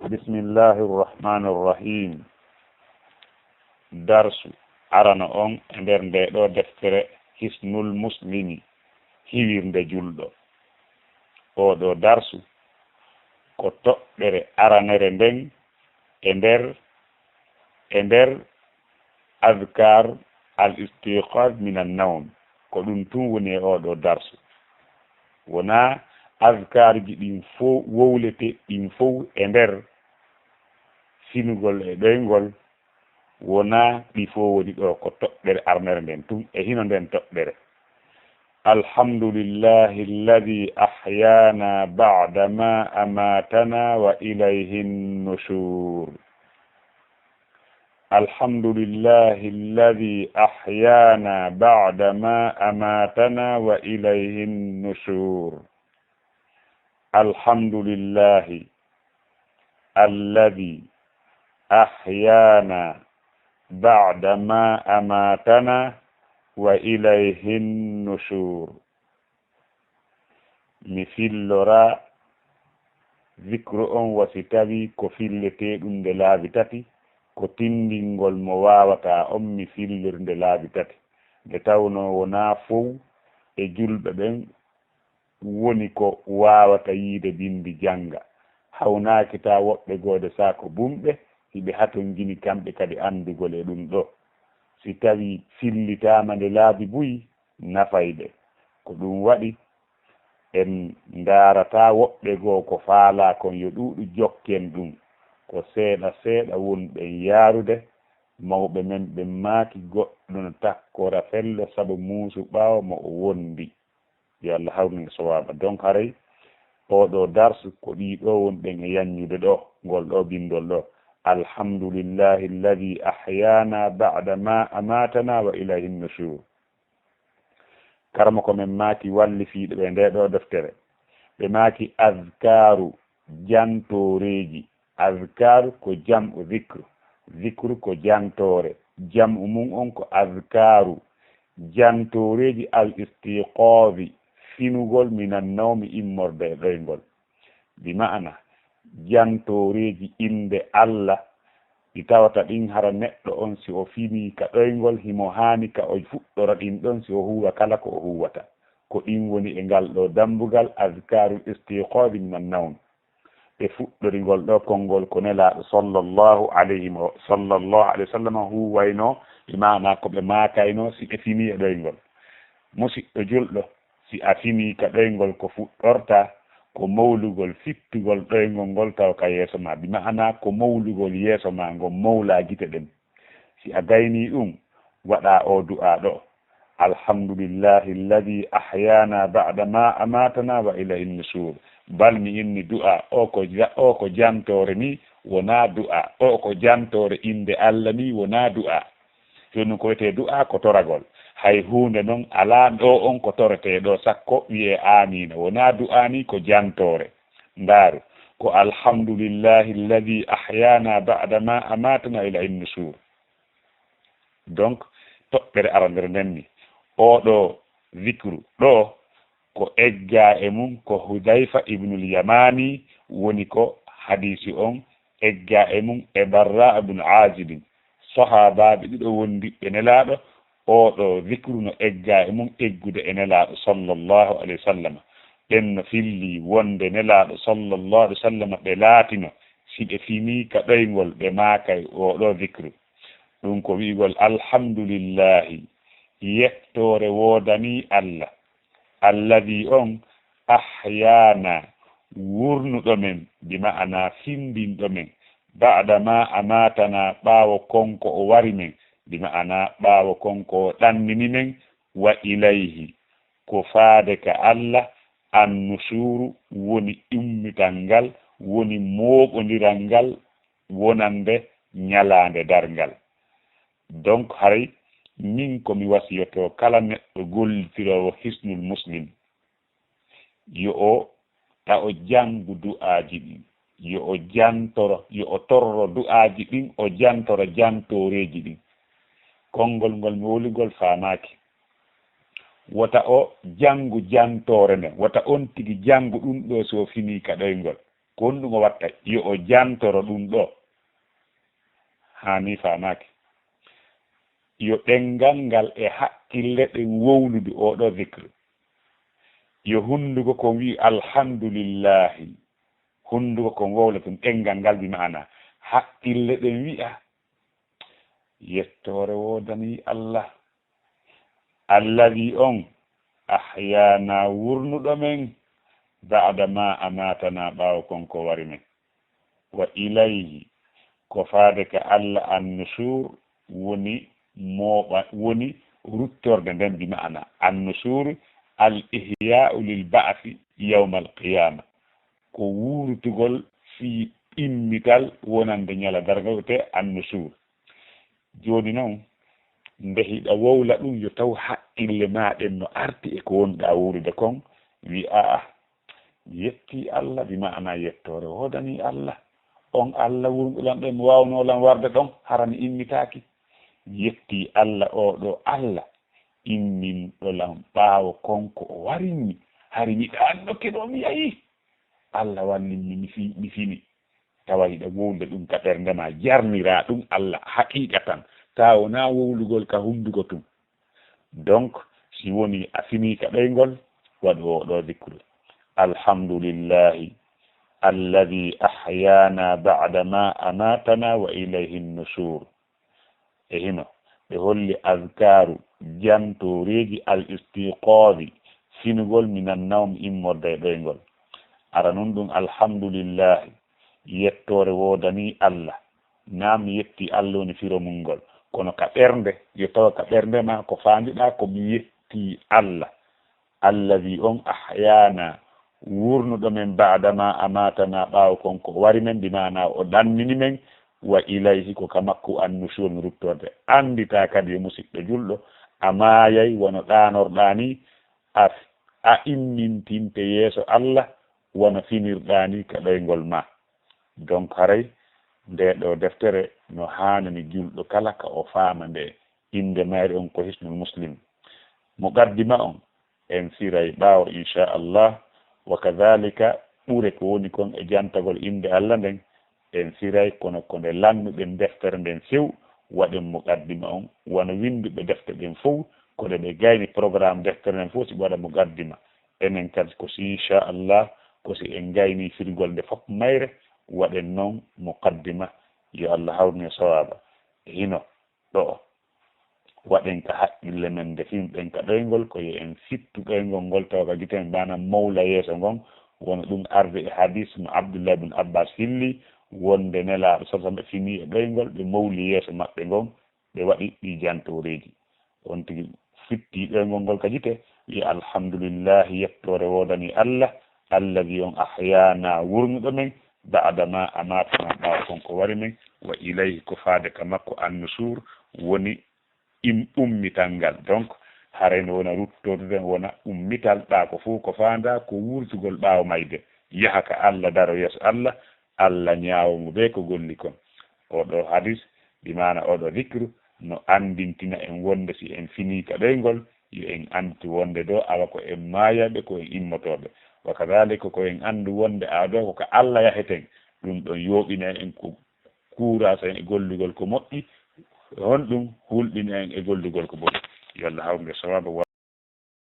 بسم الله الرحمن الرحيم. درس arana on e nder nde ɗo deftere hisnul muslimi hiwirde julɗo. oɗo darsu ko toɓɓere aranere nden e nder adkar al istiqaz min an-nawm, ko ɗum tun woni e oɗo darsu. wona adkar ji ɗin fof wowlete ɗin fof e nder finugol e ɗoygol, wona ɗi fof woni ɗo ko toɓɓere arnere nden tun e hino nden toɓɓere. alhamdulillahi alladi ahyana ba'da ma amatana wa ilayhi nushur. alhamdulillahi alladi ahyana ba'da ma amatana wa ilayhi nushur. alhamdulillahi alladi ahyana ba'da ma amatana wa ilayhi nushur. mi fillora zikru on wasi tawi ko fillete ɗum nde laabi tati, ko tindingol mo wawata on mi fillirde laabi tati, nde tawno wona fow e julɓe ɓen woni ko wawata yiide bindi janga. hawnaki ta woɓɓe gode sako bumɓe hiɓe haton gini kamɓe kadi andugol e ɗum ɗo. si tawi fillitama nde laabi buyi nafayɓe, ko ɗum waɗi en darata woɓɓe goo ko faala kon yo ɗuɗu jokken ɗum, ko seeɗa seeɗa wonɓe yaarude. mawɓe men ɓe maaki goɗɗo no takkora fello saabu muusu ɓaawo mo o wondi. yo Allah hawni sowaba. donc haray oɗo darsu ko ɗiɗo wonɓen e yanñude ɗo ngol ɗo bindol ɗo. alhamdulillahi alladi ahyana ba'da ma amatana wa ilayhi nushur. karama ko men maaki walli fiiɗo ɓe nde ɗo deftere, ɓe maaki azkaru jantoreji. azkaru ko jam'u zicre, zicre ko jantore, jam'u mum on ko azkaru. jantoreji al istiqazi, finugol minan nawmi immorde e ɗoygol. bi ma'ana jantoreji inde Allah ɗi tawata ɗin hara neɗɗo on si o fini ka ɗoygol himo hani ka o fuɗɗora ɗin ɗon si o huwa kala ko o huwata. ko ɗin woni e ngal ɗo dambugal azkarul istiqazi min an-nawm. ɓe fuɗɗori ngol ɗo konngol ko nelaɗo sallallahu alayhi wa sallam huwayno, bi maana ko ɓe makayno si ɓe fini e ɗoygol. musidɗo julɗo, si a fini ka ɗoygol ko fuɗɗorta ko mawlugol fittugol ɗoygol ngol taw ka yeeso ma, bi maana ko mawlugol yeeso ma ngol mawla gite ɗen. si a gayni ɗum waɗa o du'a ɗo, alhamdulillahi alladi ahyana ba'da ma amatana wa ilayhi nushur. balmi inni du'a o ko jantore ni wona du'a, o ko jantore inde Allah ni wona du'a. joni ko wiyete du'a ko toragol, hay hunde noon ala ɗo on ko torete ɗo sakko wiye amina, wona du'a ni ko jantore. ndaaru ko alhamdulillahi alladi ahyana ba'da ma amatana ilayhi nushur. donc toɓɓere arandere nden ni oɗo zicru ɗo ko egga e mum ko Hudayfa ibnul Yamani woni ko hadisi on egga e mum e Barra ibn Azib, sahabaɓe ɗiɗo wondi ɓe nelaɗo. oɗo zicru no egga e mum eggude e nelaɗo sallallahu alayhi wa sallam. ɓen no filli wonde nelaɗo sallallahu alayhi wa sallam ɓe laatino si ɓe fini ka ɗoygol ɓe maakay oɗo zicru. ɗum ko wi'gol alhamdulillahi, yettore wodani Allah, alladi on ahyana wurnuɗo men, bi ma'ana findinɗo men, ba'da ma amatana ɓaawo konko o wari men, bi ma'ana ɓaawo konko o ɗannini men, wa ilayhi ko faade ka Allah annushuru woni ummital ngal, woni mooɓodiral ngal wonande ñalande dargal. donc haray min komi wasiyoto kala neɗɗo gollitirowo hisnul muslim yo o ta o jangu du'aji ɗin, yo o jantoro, yo o torro du'aji ɗin, o jantoro jantoreji ɗin. konngol ngol mi wolugol faamaki. wota o jangu jantore nden, wota on tigi jangu ɗum ɗo so fini ka ɗoygol. ko honɗum o watta yo o jantoro ɗum ɗo hani famaki yo ɗengal ngal e haqqille ɗen wowlude oɗo zicre yo hunduko ko wi alhamdulillahi hunduko ko wowla tum ɗengal ngal bi maana haqqille ɗen wi'a yettore wodani Allah alladi on ahyana wurnuɗo men ba'da ma amatana ɓawo konko wari men wa ilayhi ko faade ka Allah annusur woni moɓa woni ruttorde nden bi maana annusur al ihya'u lil ba'thi yawm al qiyamah ko wurtugol fi immital wonande nyala darga te annusur joni noon nde hiɗa wowla ɗum yo taw haqqille maɗen no arti e ko wonɗa wurude kon wi aa yetti Allah bi maana yettore wodani Allah on Allah wurɗulan ɗen wawnolan warde ɗon harani immitaki yetti Allah oɗo Allah immin ɗolan ɓaawo konko o warinmi hari miɗa andoke ɗo mi yayi Allah wanninmi mi fini tawa hiɗa wowde ɗum ka ɓerdema jarnira ɗum Allah haqiqatan taw na wowlugol ka hundugo tum donc si woni a fini ka ɗoygol waɗu oɗo dicre alhamdulillahi alladi ahyana ba'da ma amatana wa ilayhi nushur e hino ɓe holli azkaru jantoreji al istiqadi finugol minan nawm immorde ɗoygol ara nun ɗum alhamdulillahi yettore wodani Allah nam yetti Allah woni firo mungol kono ka ɓernde yo tawa ka ɓernde ma ko fandiɗa ko mi yetti Allah alladi on ahyana wurnuɗo men badama amatana ɓaawo konko wari men mbimana o ɗannini men wa ilayhi ko ka makko annushur mi ruttorde andita kadi e musidɗo julɗo a maayay wono ɗanorɗa ni a immintinte yeeso Allah wono finirɗa ni ka ɗoygol ma donc haray nde ɗo deftere no hanani julɗo kala ka o faama nde inde mayre on ko hisnul muslim muqaddima on en siray ɓaawo inchallah wa kadhalika ɓure ko woni kon e jantagol inde Allah nden en siray kono ko nde lannuɓen deftere nden few waɗen muqaddima on wona winduɓe defte ɗen fof koɗe ɓe gayni programme deftere nden fof si waɗa muqaddima enen kadi ko si inchallah ko si en gayni firgol nde fof mayre waɗen noon muqaddima yo Allah hawrni sawaba hino ɗo waɗen ka haqqille men nde fimɗen ka ɗoygol koye en sittu ɗoygol ngol tawa ka giten bana mawla yeeso ngon wona ɗum arde e hadis mo Abdullah ibn Abbas hilli wonde nelaɗo sallam ɓe fini e ɗoygol ɓe mawli yeeso maɓɓe ngon ɓe waɗi ɗi jantoreji on tigi fitti ɗoygol ngol ka jite wi alhamdulillahi yettore wodani Allah alladi on ahyana wurnuɗo men ba'da ma amatana ɓaawo konko wari men wa ilayhi ko faade ka makko annusur woni ummital ngal donc harayno wona ruttorde wona ummital ɗa ko fof ko fanda ko wurtugol ɓaawo mayde yaha ka Allah daro yeeso Allah Allah ñaawomo ɓe ko golli kon oɗo hadis ɗi mana oɗo dicre no andintina en wonde si en fini ka ɗoygol yo en anditi wonde ɗo awa ko en maayaɓe ko en immotoɓe wa kadhalika ko en andu wonde aɗo ko ka Allah yaheten ɗum ɗon yooɓina en ko courage en e gollugol ko moƴƴi hon ɗum hulɓina en e gollugol ko boɗi yo Allah hawrde sawaba